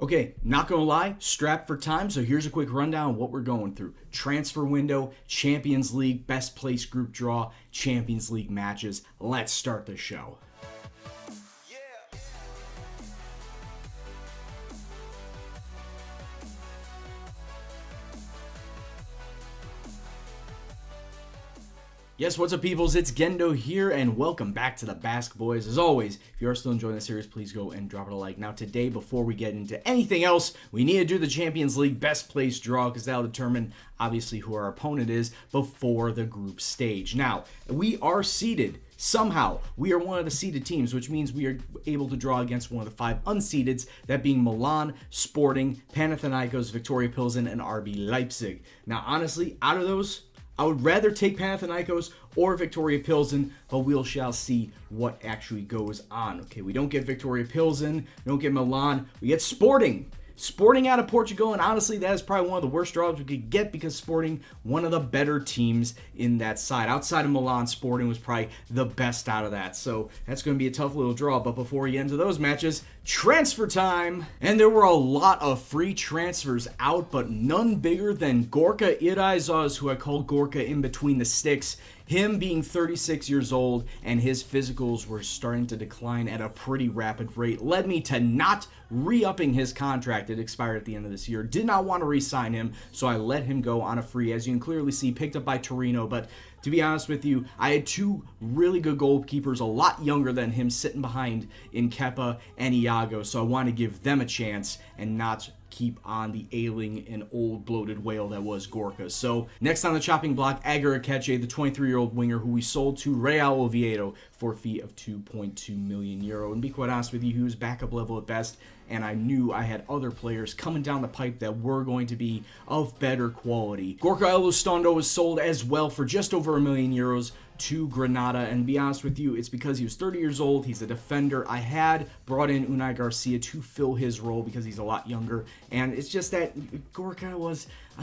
Okay, not gonna lie, strapped for time, so here's a quick rundown of what we're going through. Transfer window, Champions League, best place group draw, Champions League matches. Let's start the show. Yes, what's up, peoples? It's Gendo here, and welcome back to the Basque Boys. As always, if you are still enjoying the series, please go and drop it a like. Now, today, before we get into anything else, we need to do the Champions League best place draw, because that'll determine, obviously, who our opponent is before the group stage. Now, we are seeded. Somehow, we are one of the seeded teams, which means we are able to draw against one of the 5 unseededs, that being Milan, Sporting, Panathinaikos, Victoria Pilsen, and RB Leipzig. Now, honestly, out of those, I would rather take Panathinaikos or Victoria Pilsen, but we shall see what actually goes on. Okay, we don't get Victoria Pilsen, we don't get Milan, we get Sporting. Sporting out of Portugal, and honestly, that is probably one of the worst draws we could get because Sporting, one of the better teams in that side. Outside of Milan, Sporting was probably the best out of that. So that's going to be a tough little draw. But before we get into those matches, transfer time. And there were a lot of free transfers out, but none bigger than Gorka Iraizaz, who I call Gorka in between the sticks. Him being 36 years old and his physicals were starting to decline at a pretty rapid rate led me to not re-upping his contract. It expired at the end of this year. Did not want to re-sign him, so I let him go on a free. As you can clearly see, picked up by Torino, but to be honest with you, I had 2 really good goalkeepers, a lot younger than him, sitting behind in Kepa and Iago, so I wanted to give them a chance and not keep on the ailing and old bloated whale that was Gorka. So next on the chopping block, Agar Akeche, the 23-year-old winger who we sold to Real Oviedo for a fee of €2.2 million. And to be quite honest with you, he was backup level at best, and I knew I had other players coming down the pipe that were going to be of better quality. Gorka Elustondo was sold as well for just over €1 million to Granada, and to be honest with you, it's because he was 30 years old, he's a defender. I had brought in Unai Garcia to fill his role because he's a lot younger, and it's just that Gorka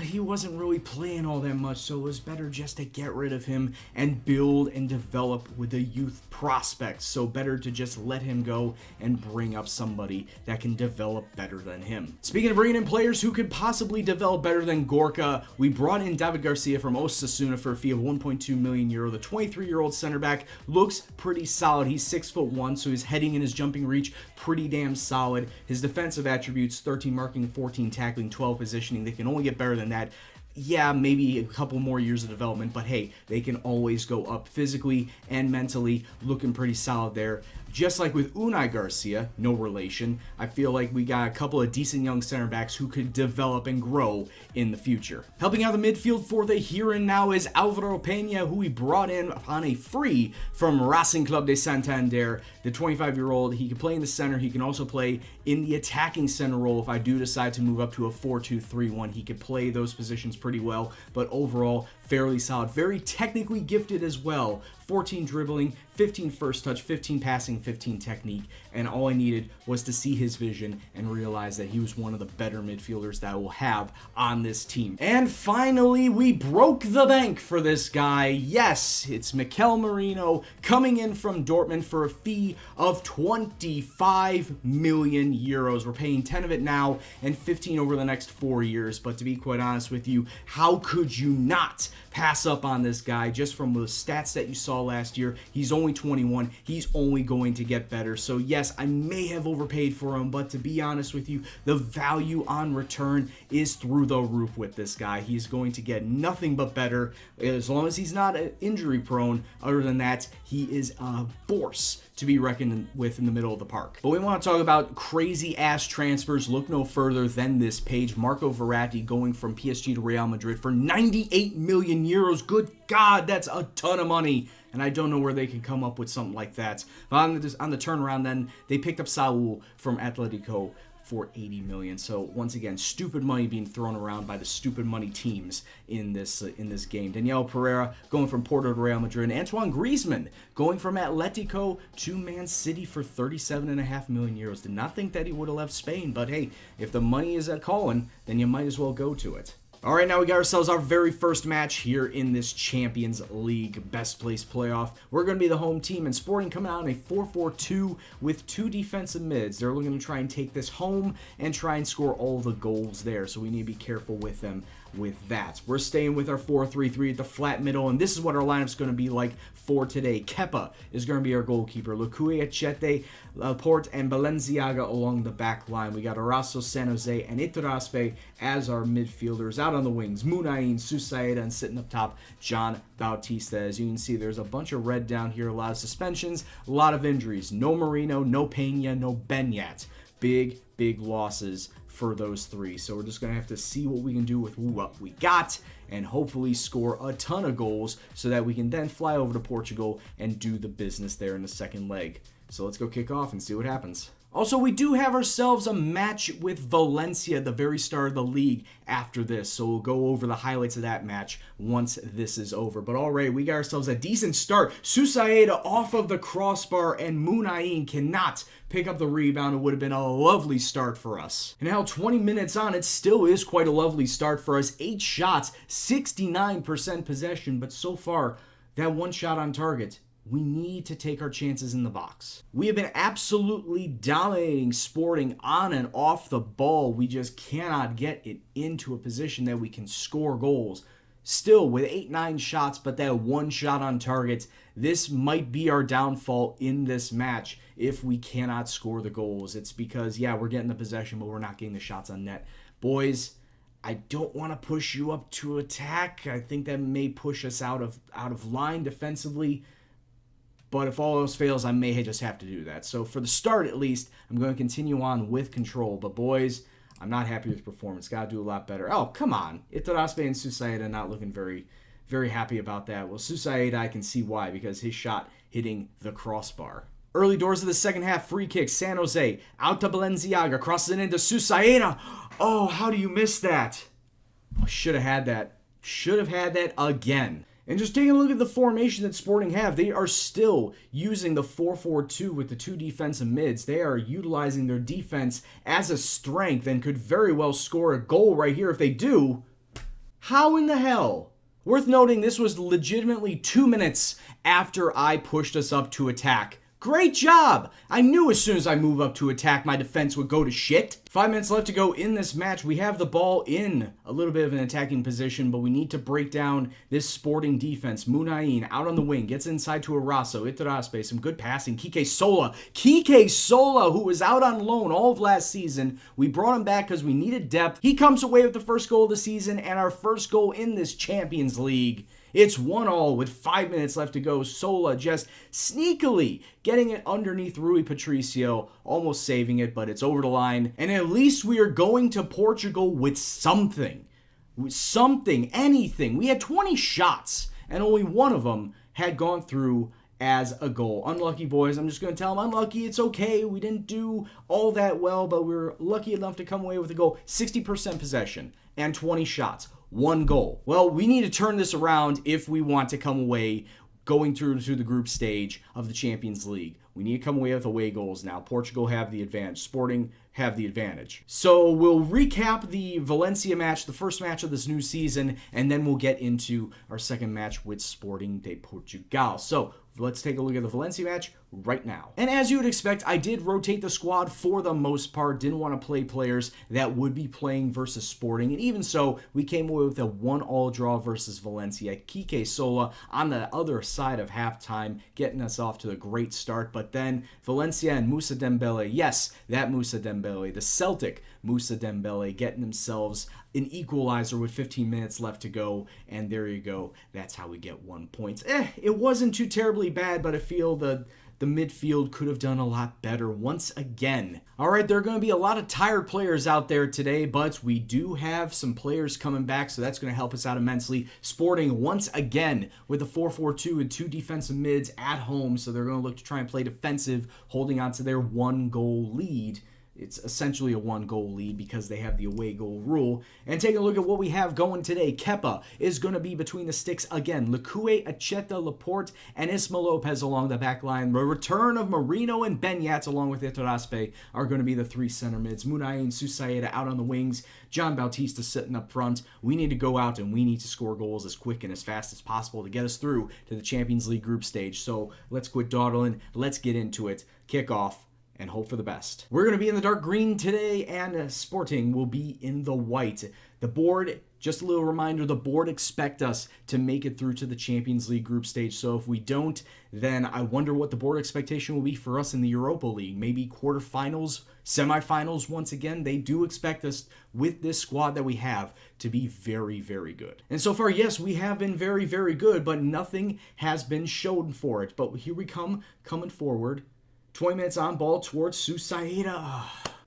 he wasn't really playing all that much, so it was better just to get rid of him and build and develop with the youth prospects. So better to just let him go and bring up somebody that can develop better than him. Speaking of bringing in players who could possibly develop better than Gorka, we brought in David Garcia from Osasuna for a fee of €1.2 million. The 23-year-old center back looks pretty solid. He's 6'1", so his heading and his jumping reach pretty damn solid. His defensive attributes, 13 marking, 14 tackling, 12 positioning. They can only get better than that. Yeah, maybe a couple more years of development, but hey, they can always go up physically and mentally, looking pretty solid there. Just like with Unai Garcia, no relation, I feel like we got a couple of decent young center backs who could develop and grow in the future. Helping out the midfield for the here and now is Alvaro Peña, who we brought in on a free from Racing Club de Santander. The 25-year-old, he can play in the center, he can also play in the attacking center role. If I do decide to move up to a 4-2-3-1, he could play those positions pretty well, but overall, fairly solid. Very technically gifted as well. 14 dribbling, 15 first touch, 15 passing, 15 technique, and all I needed was to see his vision and realize that he was one of the better midfielders that I will have on this team. And finally, we broke the bank for this guy. Yes, it's Mikel Merino coming in from Dortmund for a fee of €25 million. We're paying 10 of it now and 15 over the next 4 years, but to be quite honest with you, how could you not pass up on this guy just from the stats that you saw last year? He's only 21. He's only going to get better. So yes, I may have overpaid for him, but to be honest with you, the value on return is through the roof with this guy. He's going to get nothing but better as long as he's not injury prone. Other than that, he is a force to be reckoned with in the middle of the park. But we want to talk about crazy ass transfers. Look no further than this page. Marco Verratti going from PSG to Real Madrid for €98 million. Good God, that's a ton of money. And I don't know where they can come up with something like that. But on the turnaround, then they picked up Saul from Atletico for $80 million. So once again, stupid money being thrown around by the stupid money teams in this game. Daniel Pereira going from Porto to Real Madrid. And Antoine Griezmann going from Atletico to Man City for €37.5 million. Did not think that he would have left Spain, but hey, if the money is at calling, then you might as well go to it. All right, now we got ourselves our very first match here in this Champions League Best Place Playoff. We're going to be the home team, and Sporting coming out in a 4-4-2 with 2 defensive mids. They're looking to try and take this home and try and score all the goals there, so we need to be careful with them with that. We're staying with our 4-3-3 at the flat middle, and this is what our lineup's going to be like for today. Kepa is going to be our goalkeeper. Lucue, Achete, Laporte, and Balenciaga along the back line. We got Arasso, San Jose, and Iturraspe as our midfielders. Out on the wings, Munain, Susaeta, and sitting up top, John Bautista. As you can see, there's a bunch of red down here, a lot of suspensions, a lot of injuries. No Marino, no Pena, no Benyat. Big losses for those 3. So we're just going to have to see what we can do with what we got and hopefully score a ton of goals so that we can then fly over to Portugal and do the business there in the second leg. So let's go kick off and see what happens. Also, we do have ourselves a match with Valencia at the very start of the league after this, so we'll go over the highlights of that match once this is over. But alright, we got ourselves a decent start. Susaeta off of the crossbar, and Munain cannot pick up the rebound. It would have been a lovely start for us. And now 20 minutes on, it still is quite a lovely start for us. 8 shots, 69% possession, but so far, that 1 shot on target. We need to take our chances in the box. We have been absolutely dominating Sporting on and off the ball. We just cannot get it into a position that we can score goals. Still with 8-9 shots, but that 1 shot on target, this might be our downfall in this match if we cannot score the goals. It's because, yeah, we're getting the possession, but we're not getting the shots on net. Boys, I don't want to push you up to attack. I think that may push us out of line defensively. But if all else fails, I may just have to do that. So for the start, at least, I'm going to continue on with control. But boys, I'm not happy with performance. Got to do a lot better. Oh, come on. Iturraspe and Susaeta not looking very happy about that. Well, Susaeta, I can see why, because his shot hitting the crossbar. Early doors of the second half, free kick. San Jose out to Balenciaga, crosses it into Susaeta. Oh, how do you miss that? Oh, should have had that. Should have had that again. And just taking a look at the formation that Sporting have, they are still using the 4-4-2 with the 2 defensive mids. They are utilizing their defense as a strength and could very well score a goal right here if they do. How in the hell? Worth noting, this was legitimately 2 minutes after I pushed us up to attack. Great job! I knew as soon as I move up to attack, my defense would go to shit. 5 minutes left to go in this match. We have the ball in a little bit of an attacking position, but we need to break down this Sporting defense. Munain out on the wing, gets inside to Arasso, Iturraspe, some good passing. Kike Sola, who was out on loan all of last season. We brought him back because we needed depth. He comes away with the first goal of the season and our first goal in this Champions League. It's 1-1 with 5 minutes left to go. Sola just sneakily getting it underneath Rui Patricio, almost saving it, but it's over the line. And at least we are going to Portugal with something. With something, anything. We had 20 shots, and only one of them had gone through as a goal. Unlucky, boys. I'm just going to tell them unlucky. It's okay. We didn't do all that well, but we were lucky enough to come away with a goal. 60% possession and 20 shots. 1 goal. Well, we need to turn this around if we want to come away going through to the group stage of the Champions League. We need to come away with away goals now. Portugal have the advantage. Sporting have the advantage. So we'll recap the Valencia match, the first match of this new season, and then we'll get into our second match with Sporting de Portugal. So let's take a look at the Valencia match right now. And as you would expect, I did rotate the squad for the most part. Didn't want to play players that would be playing versus Sporting. And even so, we came away with a 1-1 draw versus Valencia. Kike Sola on the other side of halftime, getting us off to a great start. But then Valencia and Moussa Dembele, yes, that Moussa Dembele, the Celtic Moussa Dembele, getting themselves an equalizer with 15 minutes left to go. And there you go. That's how we get 1 point. It wasn't too terribly bad, but I feel the midfield could have done a lot better once again. All right, there are going to be a lot of tired players out there today, but we do have some players coming back, so that's going to help us out immensely. Sporting once again with a 4-4-2 and 2 defensive mids at home, so they're going to look to try and play defensive, holding on to their 1-goal lead. it's essentially a 1-goal lead because they have the away goal rule. And take a look at what we have going today. Kepa is going to be between the sticks again. Lekue, Acheta, Laporte, and Isma Lopez along the back line. The return of Marino and Benyats along with Iturraspe are going to be the 3 center mids. Munai and Susaeta out on the wings. John Bautista sitting up front. We need to go out and we need to score goals as quick and as fast as possible to get us through to the Champions League group stage. So let's quit dawdling. Let's get into it. Kick off and hope for the best. We're going to be in the dark green today, and Sporting will be in the white. The board, just a little reminder, the board expect us to make it through to the Champions League group stage. So if we don't, then I wonder what the board expectation will be for us in the Europa League. Maybe quarterfinals, semifinals once again. They do expect us with this squad that we have to be very, very good. And so far, yes, we have been very, very good, but nothing has been shown for it. But here we come, coming forward. 20 minutes on ball towards Susaeta.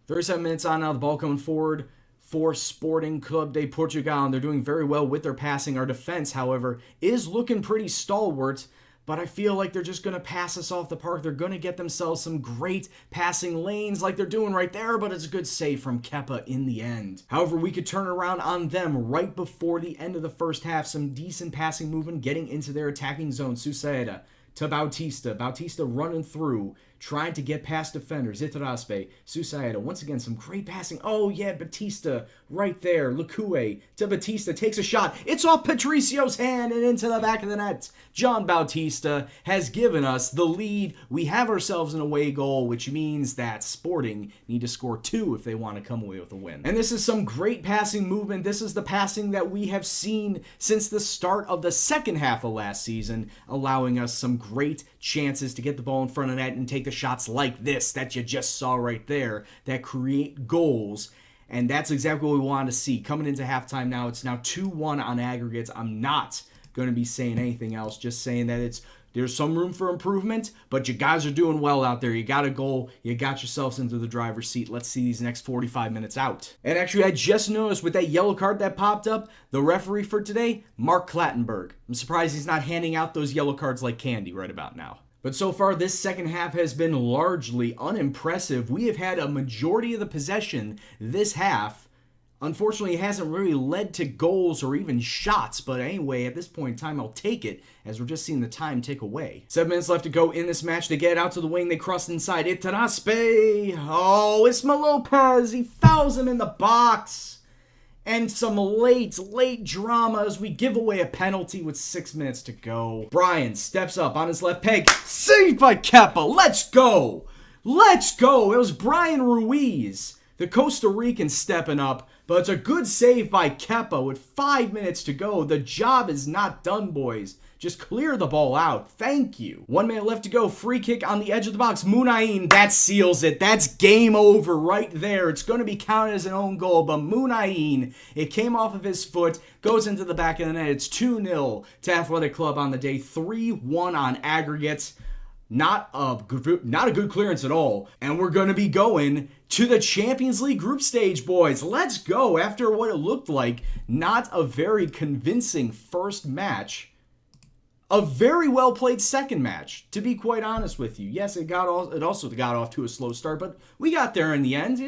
37 minutes on now, the ball coming forward for Sporting Club de Portugal. And they're doing very well with their passing. Our defense, however, is looking pretty stalwart. But I feel like they're just going to pass us off the park. They're going to get themselves some great passing lanes like they're doing right there. But it's a good save from Kepa in the end. However, we could turn around on them right before the end of the first half. Some decent passing movement getting into their attacking zone. Susaeta to Bautista. Bautista running through, trying to get past defenders. Iturraspe, Susaeta. Once again, some great passing. Oh, yeah, Batista right there. Lekue to Batista. Takes a shot. It's off Patricio's hand and into the back of the net. John Bautista has given us the lead. We have ourselves an away goal, which means that Sporting need to score 2 if they want to come away with a win. And this is some great passing movement. This is the passing that we have seen since the start of the second half of last season, allowing us some great chances to get the ball in front of net and take the shots like this that you just saw right there that create goals. And that's exactly what we want to see. Coming into halftime now, it's now 2-1 on aggregates. I'm not going to be saying anything else, just saying that there's some room for improvement, but you guys are doing well out there. You got a goal. You got yourselves into the driver's seat. Let's see these next 45 minutes out. And actually, I just noticed with that yellow card that popped up, the referee for today, Mark Clattenburg. I'm surprised he's not handing out those yellow cards like candy right about now. But so far, this second half has been largely unimpressive. We have had a majority of the possession this half. Unfortunately, it hasn't really led to goals or even shots. But anyway, at this point in time, I'll take it as we're just seeing the time tick away. 7 minutes left to go in this match. They get out to the wing. They cross inside. Iturraspe. Oh, Isma Lopez. He fouls him in the box. And some late drama as we give away a penalty with 6 minutes to go. Brian steps up on his left peg. Saved by Kepa. Let's go. Let's go. It was Brian Ruiz, the Costa Rican, stepping up. But it's a good save by Kepa with 5 minutes to go. The job is not done, boys. Just clear the ball out. Thank you. 1 minute left to go. Free kick on the edge of the box. Munain, that seals it. That's game over right there. It's going to be counted as an own goal, but Munain, it came off of his foot, goes into the back of the net. It's 2-0 to Athletic Club on the day. 3-1 on aggregates. Not a good clearance at all. And we're going to be going to the Champions League group stage, boys. Let's go. After what it looked like, not a very convincing first match. A very well played second match, to be quite honest with you. Yes, it also got off to a slow start, but we got there in the end.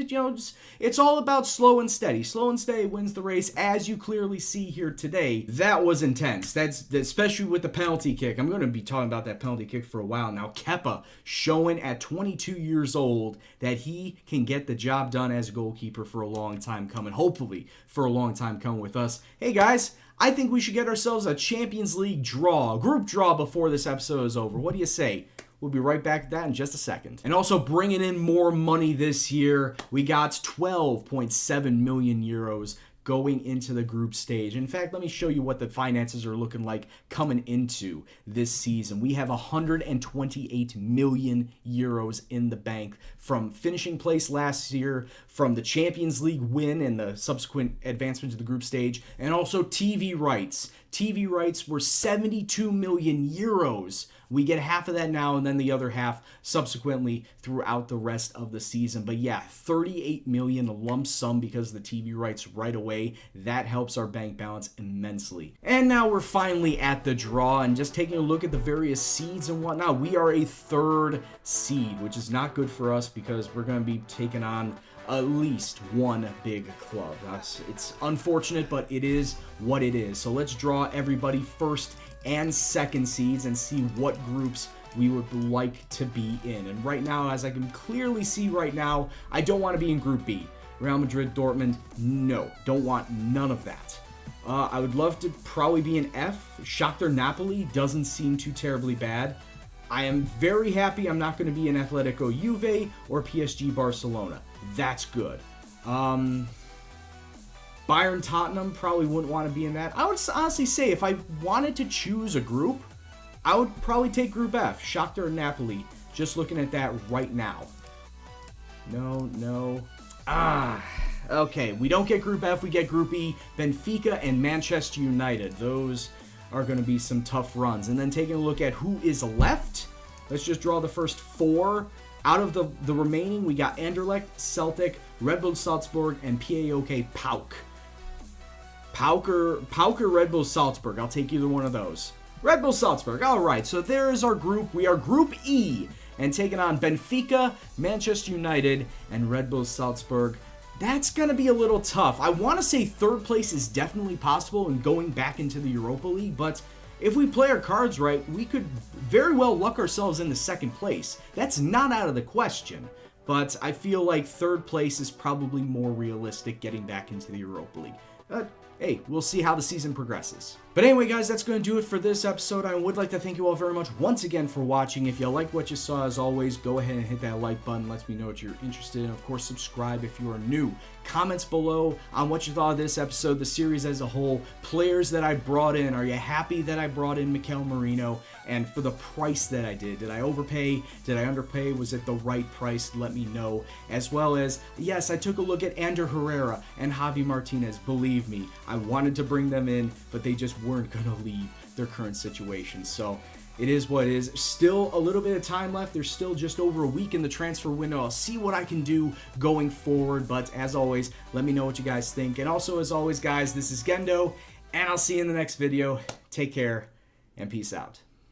It's all about slow and steady. Slow and steady wins the race, as you clearly see here today. That was intense. That's especially with the penalty kick. I'm going to be talking about that penalty kick for a while now. Kepa showing at 22 years old that he can get the job done as a goalkeeper for a long time coming. Hopefully, for a long time coming with us. Hey guys, I think we should get ourselves a Champions League draw, group draw before this episode is over. What do you say? We'll be right back to that in just a second. And also bringing in more money this year, we got 12.7 million euros going into the group stage. In fact, let me show you what the finances are looking like coming into this season. We have 128 million euros in the bank from finishing place last year, from the Champions League win and the subsequent advancement to the group stage, and also TV rights. TV rights were 72 million euros. We get half of that now and then the other half subsequently throughout the rest of the season. But yeah, 38 million lump sum because of the TV rights right away. That helps our bank balance immensely. And now we're finally at the draw and just taking a look at the various seeds and whatnot. We are a third seed, which is not good for us because we're going to be taking on at least one big club. It's unfortunate, but it is what it is. So let's draw everybody first and second seeds and see what groups we would like to be in. And right now, as I can clearly see right now, I don't want to be in Group B. Real Madrid, Dortmund, no, don't want none of that. I would love to probably be in F. Shakhtar Napoli doesn't seem too terribly bad. I am very happy I'm not going to be in Atletico Juve or PSG Barcelona. That's good. Bayern Tottenham, probably wouldn't want to be in that. I would honestly say if I wanted to choose a group, I would probably take Group F, Shakhtar and Napoli, just looking at that right now. No. Okay, we don't get Group F, we get Group E, Benfica and Manchester United. Those are going to be some tough runs. And then taking a look at who is left, let's just draw the first 4. Out of the remaining, we got Anderlecht, Celtic, Red Bull Salzburg, and PAOK PAOK. PAOK or Red Bull Salzburg, I'll take either one of those. Red Bull Salzburg, alright, so there is our group. We are Group E, and taking on Benfica, Manchester United, and Red Bull Salzburg. That's going to be a little tough. I want to say third place is definitely possible and going back into the Europa League, but if we play our cards right, we could very well luck ourselves into second place. That's not out of the question, but I feel like third place is probably more realistic getting back into the Europa League. Hey, we'll see how the season progresses. But anyway, guys, that's going to do it for this episode. I would like to thank you all very much once again for watching. If you liked what you saw, as always, go ahead and hit that like button. Lets me know what you're interested in. Of course, subscribe if you are new. Comments below on what you thought of this episode, the series as a whole, players that I brought in. Are you happy that I brought in Mikel Merino? And for the price that I did I overpay? Did I underpay? Was it the right price? Let me know. As well as, yes, I took a look at Ander Herrera and Javi Martinez. Believe me, I wanted to bring them in, but they just weren't going to leave their current situation. So it is what it is. Still a little bit of time left. There's still just over a week in the transfer window. I'll see what I can do going forward. But as always, let me know what you guys think. And also, as always, guys, this is Gendo, and I'll see you in the next video. Take care, and peace out.